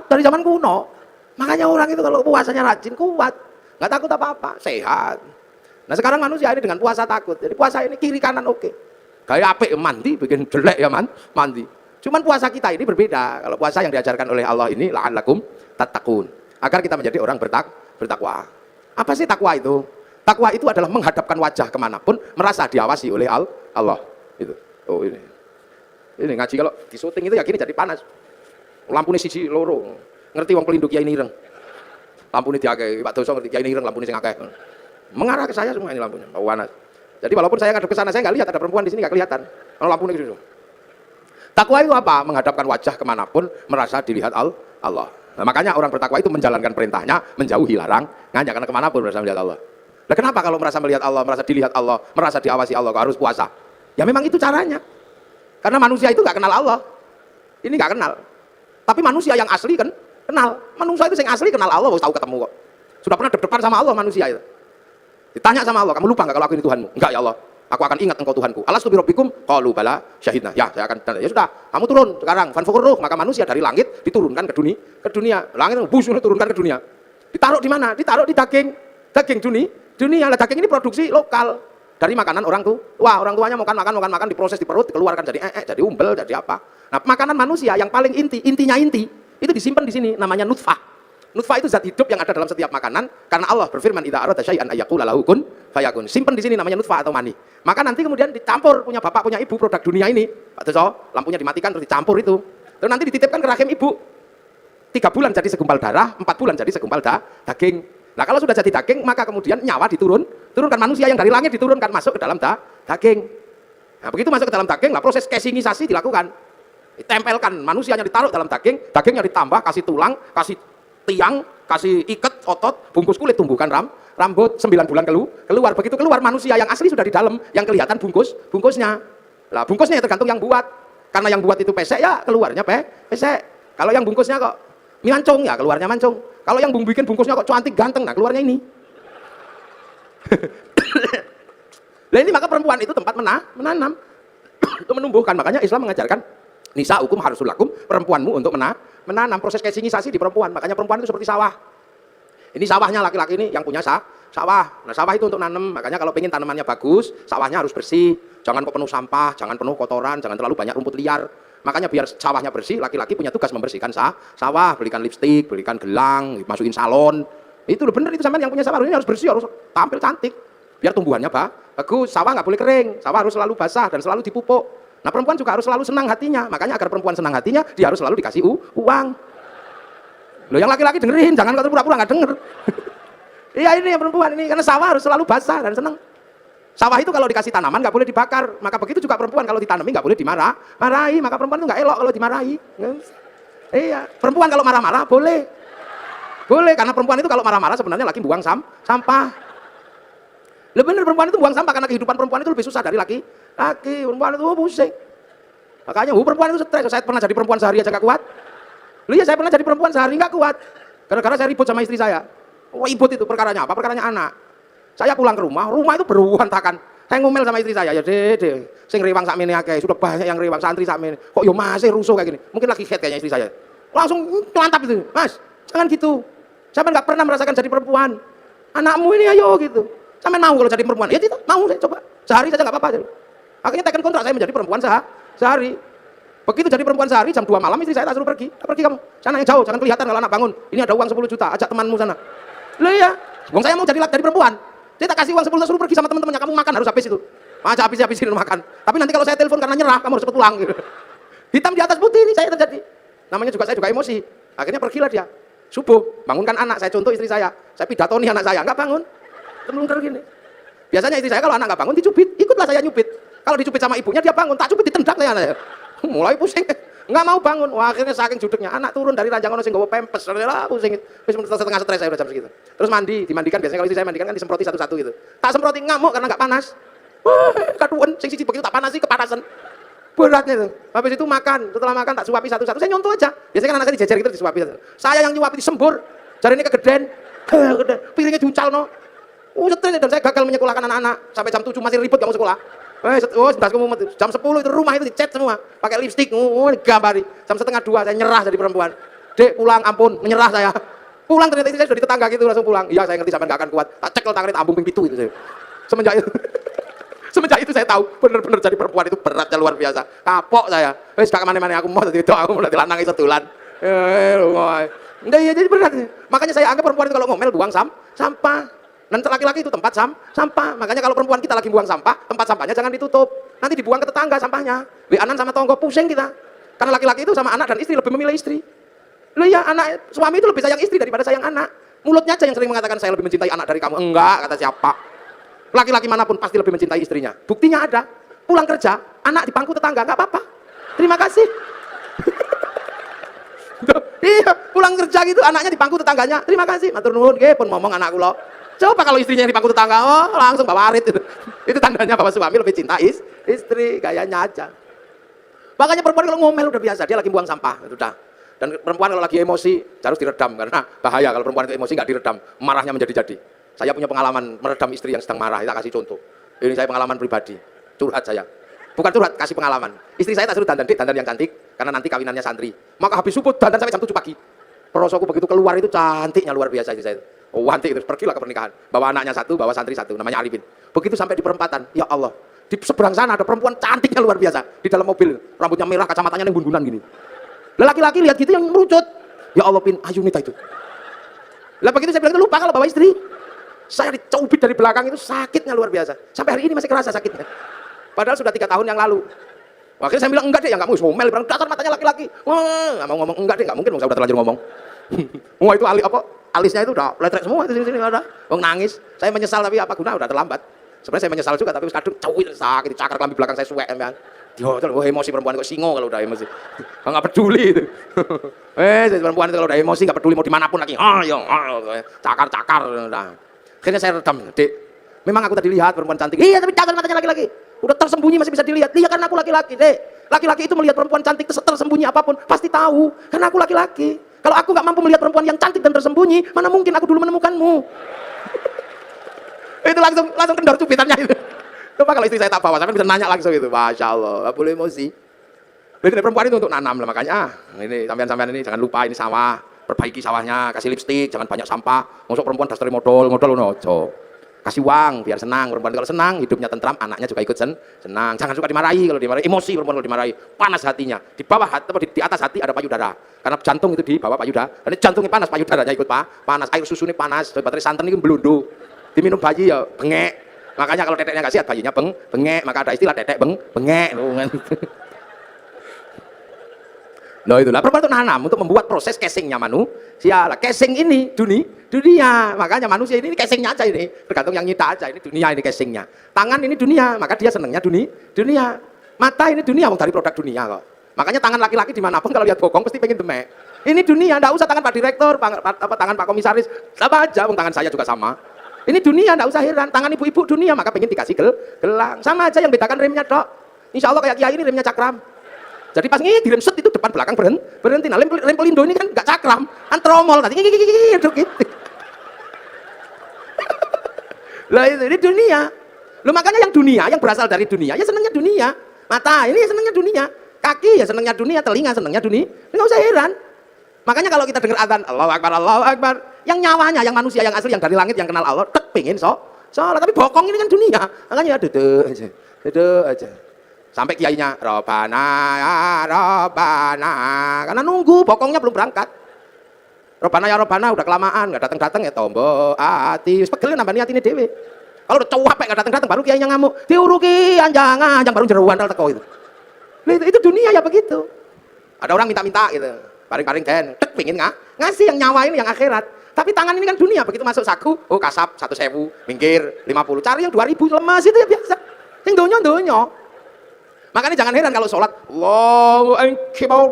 dari zaman kuno. Makanya orang itu kalau puasanya rajin kuat, nggak takut apa-apa, sehat. Nah sekarang manusia ini dengan puasa takut. Jadi puasa ini kiri kanan oke. Kayak apik mandi, bikin jelek ya mandi. Cuman puasa kita ini berbeda. Kalau puasa yang diajarkan oleh Allah ini la'allakum tattaqun. Agar kita menjadi orang bertakwa. Apa sih takwa itu? Takwa itu adalah menghadapkan wajah kemanapun, merasa diawasi oleh Allah. Itu. Oh ini ngaji kalau di syuting itu ya gini jadi panas. Lampunya sisi loro. Ngerti wong pelindung Kiai Nireng. Lampunya diakeh, Pak Doso ngerti Kiai Nireng lampunya sing akeh. Mengarah ke saya semua ini lampunya, panas. Jadi walaupun saya ngadep ke sana saya nggak lihat ada perempuan di sini nggak kelihatan. Kalau lampunya gitu. Takwa itu apa? Menghadapkan wajah kemanapun, merasa dilihat Allah. Nah, makanya orang bertakwa itu menjalankan perintahnya, menjauhi larangannya karena kemanapun merasa melihat Allah. Nah, kenapa kalau merasa melihat Allah, merasa dilihat Allah, merasa diawasi Allah, harus puasa? Ya memang itu caranya. Karena manusia itu nggak kenal Allah. Ini nggak kenal. Tapi manusia yang asli kan kenal. Manusia itu yang asli kenal Allah, tahu ketemu kok. Sudah pernah depan sama Allah manusia itu. Ditanya sama Allah, kamu lupa nggak kalau aku ini Tuhanmu? Enggak ya Allah. Aku akan ingat engkau Tuhanku. Alastu birabbikum? Qalu bala syahidna. Ya, saya akan. Ya sudah, kamu turun sekarang. Fanfukuruh, maka manusia dari langit diturunkan ke dunia. Langit busur diturunkan ke dunia. Ditaruh di mana? Ditaruh di daging dunia. Lah daging ini produksi lokal dari makanan orang tua. Wah, orang tuanya makan diproses di perut, dikeluarkan jadi umbel, jadi apa. Nah, makanan manusia yang paling intinya itu disimpan di sini namanya nutfah. Nutfah itu zat hidup yang ada dalam setiap makanan karena Allah berfirman idza arada syai'an ayyaqula lahu kun fayakun. Simpan di sini namanya nutfah atau mani. Maka nanti kemudian dicampur punya bapak punya ibu produk dunia ini. Pak Doso, lampunya dimatikan terus dicampur itu. Terus nanti dititipkan ke rahim ibu. 3 bulan jadi segumpal darah, 4 bulan jadi segumpal daging. Nah, kalau sudah jadi daging maka kemudian nyawa turunkan manusia yang dari langit diturunkan masuk ke dalam daging. Nah, begitu masuk ke dalam daging lah proses casingisasi dilakukan. Ditempelkan manusianya ditaruh dalam dagingnya ditambah kasih tulang, kasih tiang, kasih ikat otot, bungkus kulit, tumbuhkan rambut, 9 bulan keluar. Begitu keluar manusia yang asli sudah di dalam, yang kelihatan bungkusnya. Lah bungkusnya ya tergantung yang buat. Karena yang buat itu pesek ya keluarnya pesek. Kalau yang bungkusnya kok mancung ya keluarnya mancung. Kalau yang bikin bungkusnya kok cantik ganteng, nah keluarnya ini. Nah ini maka perempuan itu tempat menanam. untuk menumbuhkan. Makanya Islam mengajarkan nisa hukum harus lakum, perempuanmu untuk menanam. Proses caseingisasi di perempuan. Makanya perempuan itu seperti sawah. Ini sawahnya laki-laki ini yang punya sawah. Nah, sawah itu untuk nanam. Makanya kalau pengen tanamannya bagus, sawahnya harus bersih. Jangan kok penuh sampah, jangan penuh kotoran, jangan terlalu banyak rumput liar. Makanya biar sawahnya bersih, laki-laki punya tugas membersihkan sawah, belikan lipstik, belikan gelang, masukin salon. Itu loh bener itu sampean yang punya sawah ini harus bersih, harus tampil cantik. Biar tumbuhannya bagus. Sawah nggak boleh kering, sawah harus selalu basah dan selalu dipupuk. Nah, perempuan juga harus selalu senang hatinya. Makanya agar perempuan senang hatinya, dia harus selalu dikasih uang. Loh, yang laki-laki dengerin, jangan kata pura-pura nggak denger. Iya, ini yang perempuan ini, karena sawah harus selalu basah dan senang. Sawah itu kalau dikasih tanaman nggak boleh dibakar. Maka begitu juga perempuan kalau ditanami nggak boleh marahi. Maka perempuan itu nggak elok kalau dimarahi. Iya, perempuan kalau marah-marah boleh, karena perempuan itu kalau marah-marah sebenarnya lagi buang sampah. Lebih bener perempuan itu buang sampah karena kehidupan perempuan itu lebih susah dari laki. Perempuan itu pusing. Makanya perempuan itu stres. Saya pernah jadi perempuan sehari aja nggak kuat. Iya, saya pernah jadi perempuan sehari nggak kuat. Gara-gara saya ribut sama istri saya. Ribut itu perkaranya apa? Perkaranya anak. Saya pulang ke rumah itu berantakan. Saya ngomel sama istri saya, ya dede, sing rewang sakmene akeh, sudah banyak yang rewang santri sakmene. Kok yo masih rusuh kayak gini? Mungkin lagi head kayaknya istri saya. Langsung kelantap itu. Mas, jangan gitu. Sampai nggak pernah merasakan jadi perempuan. Anakmu ini ayo gitu. Sampai mau kalau jadi perempuan. Ya tidak, mau saya coba. Sehari saja nggak apa-apa. Akhirnya teken kontrak saya menjadi perempuan sehari. Begitu jadi perempuan sehari, jam 2 malam istri saya tak suruh pergi. Pergi kamu, sana yang jauh, jangan kelihatan kalau anak bangun. Ini ada uang 10 juta, ajak temanmu sana. Loh iya, wong saya mau jadi perempuan. Dia tak kasih uang 10 juta, suruh pergi sama teman-temannya, kamu makan harus habis itu. Aja habisin makan. Tapi nanti kalau saya telepon karena nyerah, kamu harus cepet pulang gitu. Hitam di atas putih ini saya terjadi. Namanya juga saya juga emosi. Akhirnya pergilah dia. Subuh, bangunkan anak, saya contoh istri saya pidatoni anak saya, enggak bangun. Telungker gini. Biasanya istri saya kalau anak enggak bangun dicubit, ikutlah saya nyubit. Kalau dicubit sama ibunya dia bangun, tak cubit ditendang saya anaknya. Mulai pusing, nggak mau bangun. Wah, akhirnya saking judeknya anak turun dari ranjang ono sing nggawa pempes, pusing. Wis setengah stres saya udah jam segitu. Terus dimandikan biasanya kalau istri saya mandikan kan disemproti satu-satu gitu. Tak semproti ngamuk karena nggak panas. Wah, kaduan sing siji begitu tak panasi kepanasan. Beratnya itu. Habis itu makan, setelah makan tak suapi satu-satu. Saya nyontoh aja. Biasanya kan anak saya dijejer gitu disuapi. Saya yang nyuapi disembur. Jari ini kegeden. Piringnya diuncal no. Stres dan saya gagal menyekolahkan anak-anak sampai jam 7 masih ribut nggak mau sekolah. Jam 10 itu rumah itu dicat semua, pakai lipstik, gambari. Jam setengah 2 saya nyerah jadi perempuan. Dek pulang, ampun, menyerah saya. Pulang ternyata istri saya sudah di tetangga gitu langsung pulang. Iya saya ngerti sampai nggak akan kuat. Tak cekel tangannya ambung ping pitu itu saya. Semenjak itu saya tahu bener-bener jadi perempuan itu beratnya luar biasa. Kapok saya. Wis gak kemana-mana aku mau jadi itu aku mulai dilanangi setulan. Enggak iya jadi berat. Makanya saya anggap perempuan itu kalau ngomel buang sampah. Dan laki-laki itu tempat sampah. Makanya kalau perempuan kita lagi buang sampah, tempat sampahnya jangan ditutup. Nanti dibuang ke tetangga sampahnya. Weanan sama tonggo pusing kita. Karena laki-laki itu sama anak dan istri lebih memilih istri. Loh ya, suami itu lebih sayang istri daripada sayang anak. Mulutnya aja yang sering mengatakan saya lebih mencintai anak dari kamu. Enggak, kata siapa. Laki-laki manapun pasti lebih mencintai istrinya. Buktinya ada. Pulang kerja, anak di bangku tetangga, enggak apa-apa. Terima kasih. Iya, pulang kerja gitu anaknya di bangku tetangganya. Terima kasih. Matur nuwun nggih pun ngomong anakku lho. Coba kalau istrinya yang di bangku tetangga, langsung bawa arit itu. Itu tandanya bahwa suami lebih cinta istri, gayanya aja. Makanya perempuan kalau ngomel udah biasa, dia lagi buang sampah, itu udah. Dan perempuan kalau lagi emosi harus diredam karena bahaya kalau perempuan itu emosi nggak diredam, marahnya menjadi-jadi. Saya punya pengalaman meredam istri yang sedang marah, kita kasih contoh. Ini saya pengalaman pribadi, curhat saya. Bukan curhat, kasih pengalaman. Istri saya tak suruh dandan yang cantik karena nanti kawinannya santri. Maka habis subuh dandan sampai jam 7 pagi. Perosoku begitu keluar itu cantiknya luar biasa istri saya. Wanti itu pergilah ke pernikahan, bawa anaknya satu, bawa santri satu, namanya Arifin. Begitu sampai di perempatan, ya Allah, di seberang sana ada perempuan cantiknya luar biasa di dalam mobil, rambutnya merah, kacamatanya yang gundulan gini. Laki-laki lihat gitu yang merucut, ya Allah Pin, Ayunita itu. Lah begitu saya bilang itu lupa kalau bawa istri. Saya dicubit dari belakang itu sakitnya luar biasa. Sampai hari ini masih kerasa sakitnya. Padahal sudah 3 tahun yang lalu. Akhirnya saya bilang enggak deh, ya nggak mau ngomel, bilang dasar matanya laki-laki. Wah, nggak mau ngomong enggak deh, nggak mungkin, saya udah terlanjur ngomong. Wah itu alisnya itu udah letrek semua itu sini ada. Wong nangis. Saya menyesal tapi apa guna udah terlambat. Sebenarnya saya menyesal juga tapi kadung cawil sakit cakar kelambi belakang saya suwek kan. Yo, emosi perempuan kok singo kalau udah emosi. Enggak peduli itu. Perempuan itu kalau udah emosi enggak peduli mau dimanapun lagi. Cakar-cakar udah. Akhirnya saya redam, Dek. Memang aku tadi lihat perempuan cantik. Iya, tapi dasar matanya laki-laki. Udah tersembunyi masih bisa dilihat. Iya karena aku laki-laki, Dek. Laki-laki itu melihat perempuan cantik tersembunyi apapun pasti tahu karena aku laki-laki. Kalau aku nggak mampu melihat perempuan yang cantik dan tersembunyi, mana mungkin aku dulu menemukanmu. Itu langsung kendor cubitannya itu. Coba kalau istri saya tak bawa, sampai bisa nanya langsung gitu. Masya Allah, nggak boleh emosi. Jadi perempuan itu untuk nanam lah, makanya ini sampean-sampean ini jangan lupa ini sawah, perbaiki sawahnya, kasih lipstik, jangan banyak sampah. Masuk perempuan dasar modal ojo. Kasih uang biar senang, perempuan kalau senang hidupnya tentram, anaknya juga ikut senang. Jangan suka dimarahi, kalau dimarahi emosi perempuan, kalau dimarahi panas hatinya. Di bawah hati atau di atas hati ada payudara, karena jantung itu di bawah payudara. Dan jantungnya panas, payudaranya ikut panas, air susunya panas, baterai santan itu belundu, diminum bayi ya bengek. Makanya kalau teteknya nggak sehat bayinya bengek, maka ada istilah tetek bengek. Loh itulah perempuan itu nanam untuk membuat proses casingnya manusia. Casing ini dunia. Makanya manusia ini casingnya aja ini. Tergantung yang nyita aja, ini dunia ini casingnya. Tangan ini dunia, maka dia senangnya dunia. Mata ini dunia, dari produk dunia kok. Makanya tangan laki-laki dimanapun kalau lihat bokong pasti pengen demek. Ini dunia, enggak usah tangan Pak Direktur, tangan Pak Komisaris, sama aja, tangan saya juga sama. Ini dunia, enggak usah heran. Tangan ibu-ibu dunia, maka pengen dikasih gelang. Sama aja yang bedakan remnya, Dok. Insya Allah kayak kiai ini remnya cakram. Jadi pas direm set itu depan belakang berhenti. Nah, rem pelindo ini kan nggak cakram, kan tromol tadi gitu. Lah itu ini dunia. Lo makanya yang dunia, yang berasal dari dunia, ya senangnya dunia. Mata ini ya senangnya dunia, kaki ya senangnya dunia, telinga senangnya dunia. Nggak usah heran. Makanya kalau kita dengar adzan Allahu Akbar, yang nyawanya, yang manusia, yang asli, yang dari langit, yang kenal Allah, tek pingin sholat. Tapi bokong ini kan dunia. Makanya ya duduk aja. Sampai kiainya Robana ya Robana, karena nunggu bokongnya belum berangkat. Robana ya Robana udah kelamaan nggak datang ya tombo hati pegel nambah niat ini dewe. Kalau udah cowok nggak datang baru kiainya ngamuk diuruki anjang baru jeruan teko itu. Itu dunia ya begitu. Ada orang minta gitu, paring den tek pingin ngasih yang nyawa ini yang akhirat. Tapi tangan ini kan dunia, begitu masuk saku oh kasap 1.000 minggir 50 cari yang 2.000 lemas itu ya biasa. Yang donyo. Makanya jangan heran kalau sholat Allahu Akbar.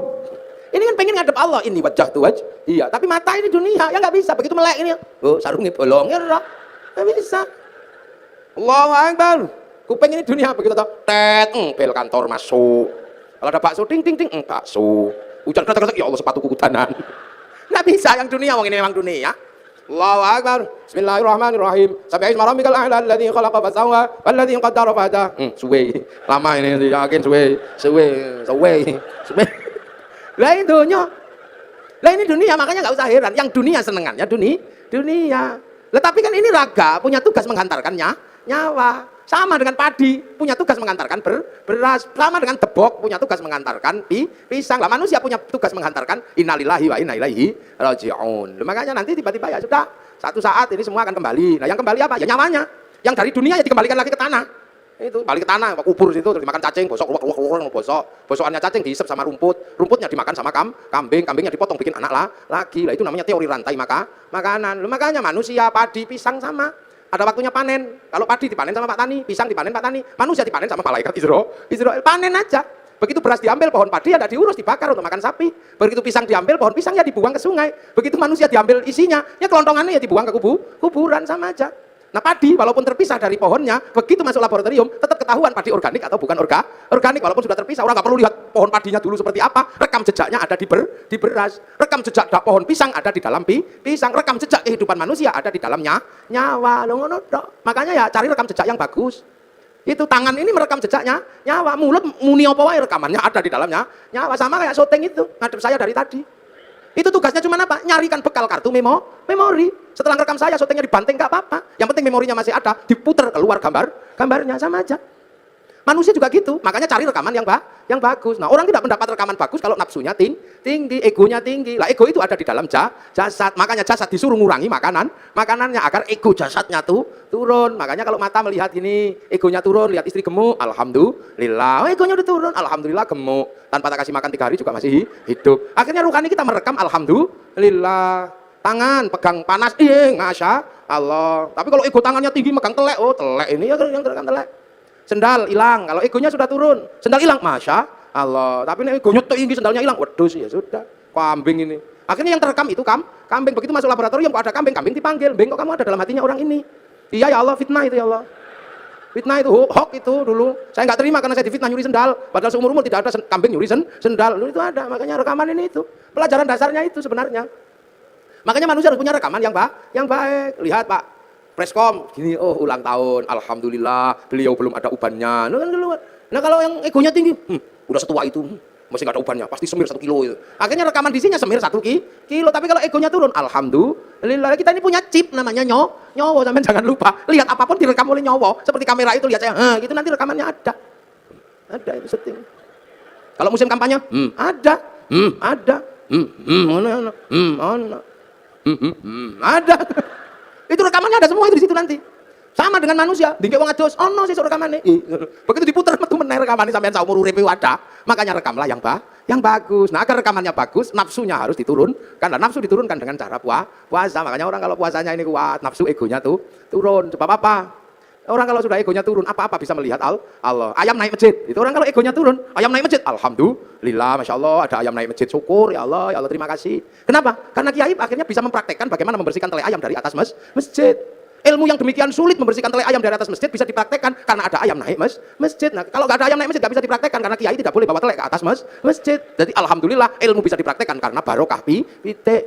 Ini kan pengen ngadep Allah, ini wajah tuh wajah. Iya, tapi mata ini dunia, ya nggak bisa. Begitu melek ini, oh sarungnya bolong, ya nggak bisa. Allahu Akbar. Kuping ini dunia, begitu tau, bel kantor masuk. Kalau ada bakso, ting, bakso. Hujan kata-kata, ya Allah sepatuku kutanan. Nggak bisa, yang dunia, wong ini memang dunia. Allahu Akbar. Bismillahirrahmanirrahim. Sabbihisma rabbikal a'la alladzi khalaqa fasawwa walladzi qaddara fahada. Suwe. Lama ini yakin suwe. Lah ini dunia. Lah ini dunia, makanya enggak usah heran. Yang dunia senengannya dunia. Lah tapi kan ini raga punya tugas menghantarkan nyawa. Sama dengan padi punya tugas mengantarkan beras, sama dengan debok punya tugas mengantarkan pisang. Lah manusia punya tugas menghantarkan innalillahi wa inna ilaihi raji'un. Makanya nanti tiba-tiba ya sudah, satu saat ini semua akan kembali. Nah yang kembali apa? Ya nyawanya. Yang dari dunia ya dikembalikan lagi ke tanah. Itu balik ke tanah, kubur situ terus dimakan cacing, bosokannya cacing dihisap sama rumputnya dimakan sama kambingnya dipotong bikin anak lagi. Lah itu namanya teori rantai makanan. Makanya manusia, padi, pisang sama. Ada waktunya panen. Kalau padi dipanen sama Pak Tani, pisang dipanen Pak Tani, manusia dipanen sama malaikat Israel. Panen aja. Begitu beras diambil, pohon padi ya diurus, dibakar untuk makan sapi. Begitu pisang diambil, pohon pisang ya dibuang ke sungai. Begitu manusia diambil isinya, ya kelontongannya ya dibuang ke kuburan, sama aja. Nah padi walaupun terpisah dari pohonnya, begitu masuk laboratorium tetap ketahuan padi organik atau bukan organik. Walaupun sudah terpisah, orang nggak perlu lihat pohon padinya dulu seperti apa, rekam jejaknya ada di beras, rekam jejak pohon pisang ada di dalam pisang, rekam jejak kehidupan manusia ada di dalamnya nyawa. Makanya ya cari rekam jejak yang bagus. Itu tangan ini merekam jejaknya nyawa, mulut muni apa wae rekamannya ada di dalamnya nyawa. Sama kayak syuting itu ngadep saya dari tadi. Itu tugasnya cuma apa? Nyarikan bekal kartu memori. Setelah rekam saya, syutingnya dibanting nggak apa-apa. Yang penting memorinya masih ada, diputer keluar gambarnya, sama aja. Manusia juga gitu, makanya cari rekaman yang bagus. Nah, orang tidak mendapat rekaman bagus kalau nafsunya tinggi, egonya tinggi. Lah, ego itu ada di dalam jasad. Makanya jasad disuruh ngurangi makanannya agar ego jasadnya tuh turun. Makanya kalau mata melihat ini, egonya turun, lihat istri gemuk, alhamdulillah. Oh, egonya udah turun, alhamdulillah gemuk. Tanpa tak kasih makan 3 hari juga masih hidup. Akhirnya rohani kita merekam, alhamdulillah. Tangan pegang panas, masya Allah. Tapi kalau ego tangannya tinggi megang telek, oh telek ini ya yang terekam telek. Sendal hilang, kalau egonya sudah turun, sendal hilang, masya Allah. Tapi ini egonya tinggi, sendalnya hilang, waduh sih ya sudah, kambing ini. Akhirnya yang terekam itu kambing. Begitu masuk laboratorium kok ada kambing dipanggil, beng kok kamu ada dalam hatinya orang ini. Iya ya Allah, fitnah itu ya Allah. Fitnah itu, hoax itu dulu. Saya nggak terima karena saya difitnah nyuri sendal. Padahal seumur umur tidak ada kambing nyuri sendal. Dulu itu ada, makanya rekaman ini itu. Pelajaran dasarnya itu sebenarnya. Makanya manusia harus punya rekaman yang baik. Lihat Pak, preskom gini, oh ulang tahun, alhamdulillah beliau belum ada ubannya. Nah kalau yang egonya tinggi, udah setua itu, masih nggak ada ubannya, pasti semir 1 kilo itu. Akhirnya rekaman di sini semir 1 kilo, tapi kalau egonya turun, alhamdulillah kita ini punya chip namanya nyowo, sampean jangan lupa, lihat apapun direkam oleh nyowo, seperti kamera itu lihat saya, gitu nanti rekamannya ada itu setting. Kalau musim kampanye, ada, ada. Itu rekamannya ada semua itu di situ nanti. Sama dengan manusia, dingke wong adus, ono sesuk rekamane. Begitu diputer metu meneh rekamane sampean saumur uripe ada. Makanya rekamlah yang bagus. Nah, agar rekamannya bagus, nafsunya harus diturunkan. Dan nafsu diturunkan dengan cara puasa. Makanya orang kalau puasanya ini kuat, nafsu egonya tuh turun. Sebab apa? Orang kalau sudah egonya turun, apa-apa bisa melihat Allah. Ayam naik masjid, itu orang kalau egonya turun, ayam naik masjid, alhamdulillah, masya Allah, ada ayam naik masjid, syukur, ya Allah, terima kasih. Kenapa? Karena kiai akhirnya bisa mempraktekkan bagaimana membersihkan tele ayam dari atas masjid. Ilmu yang demikian sulit membersihkan tele ayam dari atas masjid bisa dipraktekkan karena ada ayam naik masjid. Nah, kalau nggak ada ayam naik masjid nggak bisa dipraktekkan karena kiai tidak boleh bawa tele ke atas masjid. Jadi alhamdulillah ilmu bisa dipraktekkan karena barokah pitik.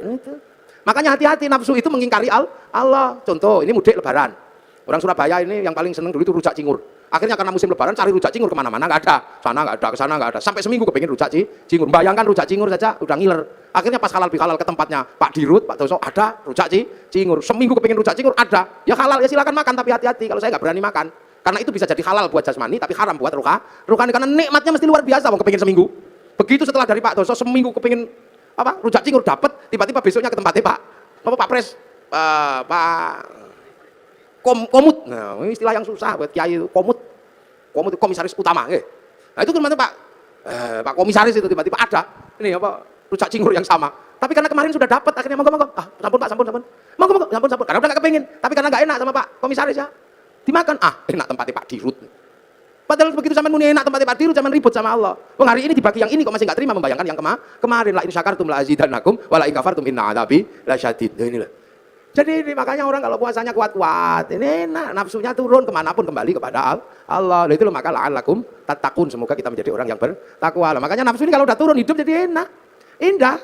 Makanya hati-hati, nafsu itu mengingkari Allah. Contoh, ini mudik lebaran. Orang Surabaya ini yang paling seneng dulu itu rujak cingur. Akhirnya karena musim lebaran cari rujak cingur kemana-mana nggak ada, sana nggak ada, kesana nggak ada. Sampai seminggu kepengen rujak cingur. Bayangkan rujak cingur saja udah ngiler. Akhirnya pas halal bihalal ke tempatnya Pak Dirut, Pak Doso, ada rujak cingur. Seminggu kepengen rujak cingur ada. Ya halal ya silakan makan tapi hati-hati. Kalau saya nggak berani makan karena itu bisa jadi halal buat jasmani tapi haram buat rohani karena nikmatnya mesti luar biasa. Mau kepengen seminggu. Begitu setelah dari Pak Doso seminggu kepengen rujak cingur dapat, tiba-tiba besoknya ke tempatnya Pak Pres, Pak komut. Nah, ini istilah yang susah buat kiai itu. Komut itu komisaris utama. Nah, itu kemana Pak komisaris itu tiba-tiba ada. Ini rujak cingur yang sama. Tapi karena kemarin sudah dapat, akhirnya monggo. Sampun Pak, sampun. Monggo, sampun. Karena udah nggak kepengin. Tapi karena nggak enak sama Pak komisaris ya. Dimakan. Enak tempatnya Pak Dirut. Padahal begitu zaman muni enak tempatnya Pak Dirut, zaman ribut sama Allah. Hari ini dibagi yang ini kok masih nggak terima membayangkan yang kemarin. La in syakartum la azidannakum wa la in kafartum inna adzabi lasyadid. Nah, inilah. Jadi ini makanya orang kalau puasanya kuat-kuat, ini enak, nafsunya turun kemanapun kembali kepada Allah. Itu loh maka la'allakum tattaqun, semoga kita menjadi orang yang bertakwa. Makanya nafsu ini kalau udah turun hidup jadi enak, indah.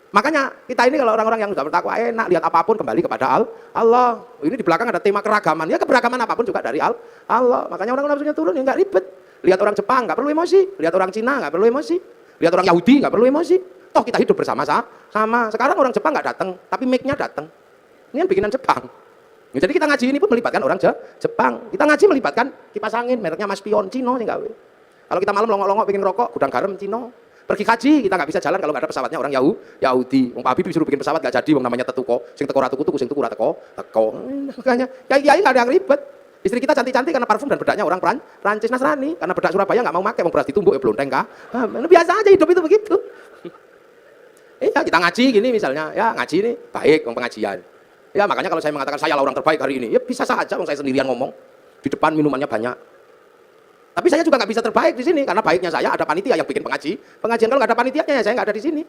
Makanya kita ini kalau orang-orang yang sudah bertakwa enak, lihat apapun kembali kepada Allah. Ini di belakang ada tema keragaman, ya keberagaman apapun juga dari Allah. Makanya orang nafsunya turun ya nggak ribet. Lihat orang Jepang nggak perlu emosi, lihat orang Cina nggak perlu emosi, lihat orang Yahudi nggak perlu emosi. Toh kita hidup bersama-sama. Sekarang orang Jepang nggak datang, tapi mic-nya datang. Ini kan bikinan Jepang. Ya, jadi kita ngaji ini pun melibatkan orang Jepang. Kita ngaji melibatkan kipas angin, mereknya Mas Pion, Cino sih gawe. Kalau kita malam longok-longok pengen rokok, gudang garam Cino. Pergi haji, kita nggak bisa jalan kalau nggak ada pesawatnya orang Yahudi. Wong Pak Habib disuruh bikin pesawat nggak jadi, wong namanya tetuko. Sing teko ra tuku, sing tuku ra teko. Makanya kiai nggak ada yang ribet. Istri kita cantik-cantik karena parfum dan bedaknya orang Prancis Nasrani. Karena bedak Surabaya nggak mau pakai, wong beras ditumbuk ya blonteng kah. Biasa aja hidup itu begitu. Iya, kita ngaji gini misalnya, ya ngaji ini baik, wong pengajian. Ya makanya kalau saya mengatakan saya lah orang terbaik hari ini, ya bisa saja wong saya sendirian ngomong. Di depan minumannya banyak. Tapi saya juga nggak bisa terbaik di sini karena baiknya saya ada panitia yang bikin pengajian kalau nggak ada panitianya ya saya nggak ada di sini.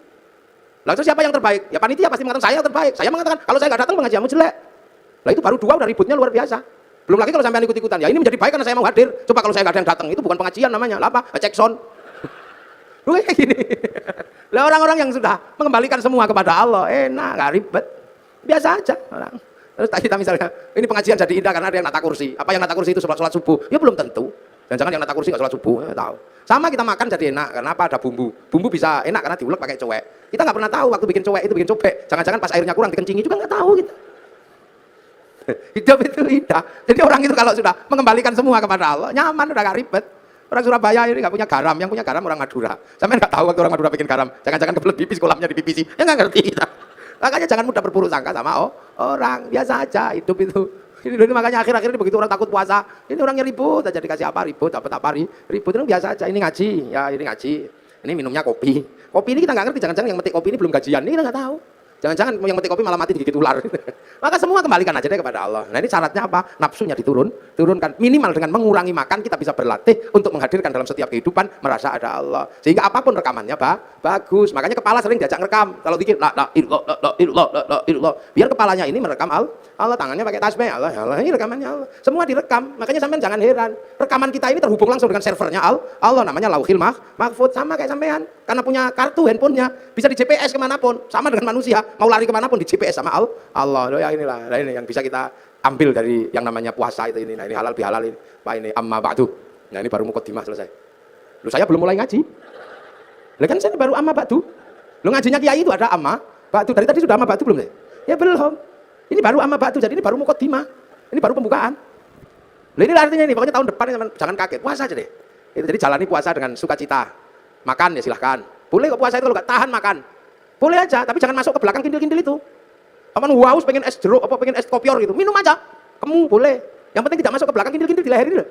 Lalu siapa yang terbaik? Ya panitia pasti mengatakan saya yang terbaik. Saya mengatakan kalau saya nggak datang pengajianmu jelek. Lah itu baru dua udah ributnya luar biasa. Belum lagi kalau sampean ikut-ikutan. Ya ini menjadi baik karena saya mau hadir. Coba kalau saya nggak ada yang datang itu bukan pengajian namanya. Lah apa? Cek sound. Lu kayak gini. Lah orang-orang yang sudah mengembalikan semua kepada Allah, enak, nggak ribet. Biasa aja orang. Terus kita misalnya, ini pengajian jadi indah karena ada yang nata kursi. Apa yang nata kursi itu sholat subuh? Ya belum tentu. Jangan-jangan yang nata kursi nggak sholat subuh, ya tahu. Sama kita makan jadi enak, karena apa? Ada bumbu. Bumbu bisa enak karena diulek pakai cowek. Kita nggak pernah tahu waktu bikin cowek itu bikin cobek. Jangan-jangan pas airnya kurang dikencingi juga nggak tahu kita. Hidup itu indah. Jadi orang itu kalau sudah mengembalikan semua kepada Allah, nyaman, udah gak ribet. Orang Surabaya ini nggak punya garam, yang punya garam orang Madura. Sampai nggak tahu waktu orang Madura bikin garam. Jangan-jangan kebelet pipis, kolamnya dipipisi. Ya nggak ngerti kita. Makanya jangan mudah berburuk sangka sama orang. Biasa aja hidup itu. Ini makanya akhir-akhir ini begitu orang takut puasa. Ini orangnya ribut aja dikasih apa ribut, dapat apa ribut. Itu biasa aja. Ini ngaji, ya ini ngaji. Ini minumnya kopi. Kopi ini kita nggak ngerti. Jangan-jangan yang metik kopi ini belum gajian. Ini kita nggak tahu. Jangan-jangan yang metik kopi malah mati digigit ular. Maka semua kembalikan aja deh kepada Allah. Nah ini syaratnya apa? Nafsunya turunkan. Minimal dengan mengurangi makan kita bisa berlatih untuk menghadirkan dalam setiap kehidupan merasa ada Allah. Sehingga apapun rekamannya bagus. Makanya kepala sering diajak rekam. Kalau dikit la ilallah. Biar kepalanya ini merekam Allah, tangannya pakai tasbih Allah, ini rekamannya Allah. Semua direkam. Makanya sampean jangan heran. Rekaman kita ini terhubung langsung dengan servernya Allah namanya Lauhil Mahfuz, sama kayak sampean. Karena punya kartu handphonenya bisa di GPS kemanapun, sama dengan manusia. Mau lari kemanapun di GPS sama Allah. Ya inilah, ini yang bisa kita ambil dari yang namanya puasa itu ini. Nah, ini halal bihalal ini. Pak ini amma ba'du. Nah, ini baru mukadimah selesai. Lu saya belum mulai ngaji. Lah kan saya baru amma ba'du. Lu ngajinya kiai itu ada amma ba'du. Dari tadi sudah amma ba'du belum ya? Ya belum. Ini baru amma ba'du. Jadi ini baru mukadimah. Ini baru pembukaan. Lah ini artinya ini, pokoknya tahun depan jangan kaget. Puasa aja deh. Itu jadi jalani puasa dengan sukacita. Makan ya silahkan. Boleh kok puasa itu kalau nggak tahan makan. Boleh aja, tapi jangan masuk ke belakang kindil-kindil itu. Aman haus pengen es jeruk apa pengen es kopior gitu. Minum aja. Kamu boleh. Yang penting tidak masuk ke belakang kindil-kindil di leher ini loh.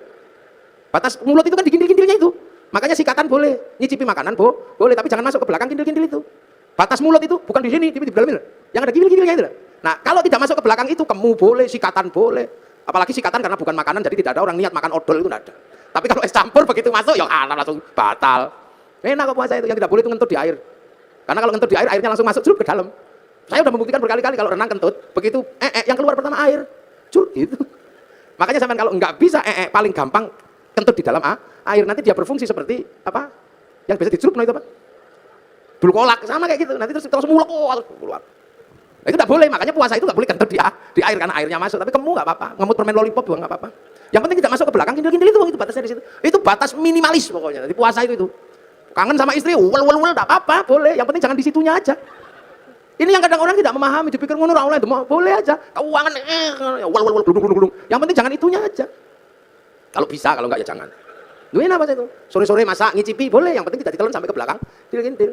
Batas mulut itu kan di kindil-kindilnya itu. Makanya sikatan boleh, nyicipi makanan boleh, tapi jangan masuk ke belakang kindil-kindil itu. Batas mulut itu bukan di sini, di dalam ini. Yang ada kindil-kindilnya itu loh. Nah, kalau tidak masuk ke belakang itu kamu boleh, sikatan boleh. Apalagi sikatan karena bukan makanan jadi tidak ada orang niat makan odol itu tidak ada. Tapi kalau es campur begitu masuk ya langsung batal. Enak kok puasa itu, yang tidak boleh itu ngentut di air. Karena kalau ngentut di air, airnya langsung masuk ke dalam. Saya udah membuktikan berkali-kali kalau renang kentut, begitu yang keluar pertama air. Gitu. Makanya sampean kalau nggak bisa paling gampang kentut di dalam air, nanti dia berfungsi seperti apa? Yang biasa dicelup itu apa? Dulu kolak sama kayak gitu. Nanti terus mulek keluar. Nah, itu nggak boleh, makanya puasa itu nggak boleh kentut di air karena airnya masuk. Tapi kamu nggak apa-apa, ngemut permen lollipop juga nggak apa-apa. Yang penting tidak masuk ke belakang kindil-kindil itu batasnya di situ. Itu batas minimalis pokoknya. Di puasa itu. Kangen sama istri, wel enggak apa-apa, boleh. Yang penting jangan di situnya aja. Ini yang kadang orang tidak memahami, dipikir ngono ora oleh, boleh aja. Keuangan wel glung. Yang penting jangan itunya aja. Kalau bisa, kalau enggak ya jangan. Lu apa itu? Sore-sore masak ngicipi boleh, yang penting tidak ditelan sampai ke belakang. Kindil-kindil.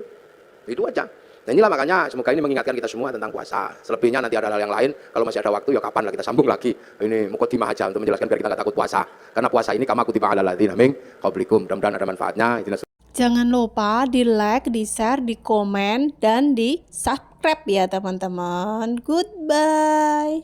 Itu aja. Nah, inilah makanya semoga ini mengingatkan kita semua tentang puasa. Selebihnya nanti ada hal yang lain, kalau masih ada waktu ya kapan lah kita sambung lagi. Ini mukadimah aja untuk menjelaskan biar kita enggak takut puasa. Karena puasa ini kama kutiba alal ladzina min qablikum. Mudah-mudahan ada manfaatnya. Jangan lupa di like, di share, di komen, dan di subscribe ya teman-teman. Goodbye.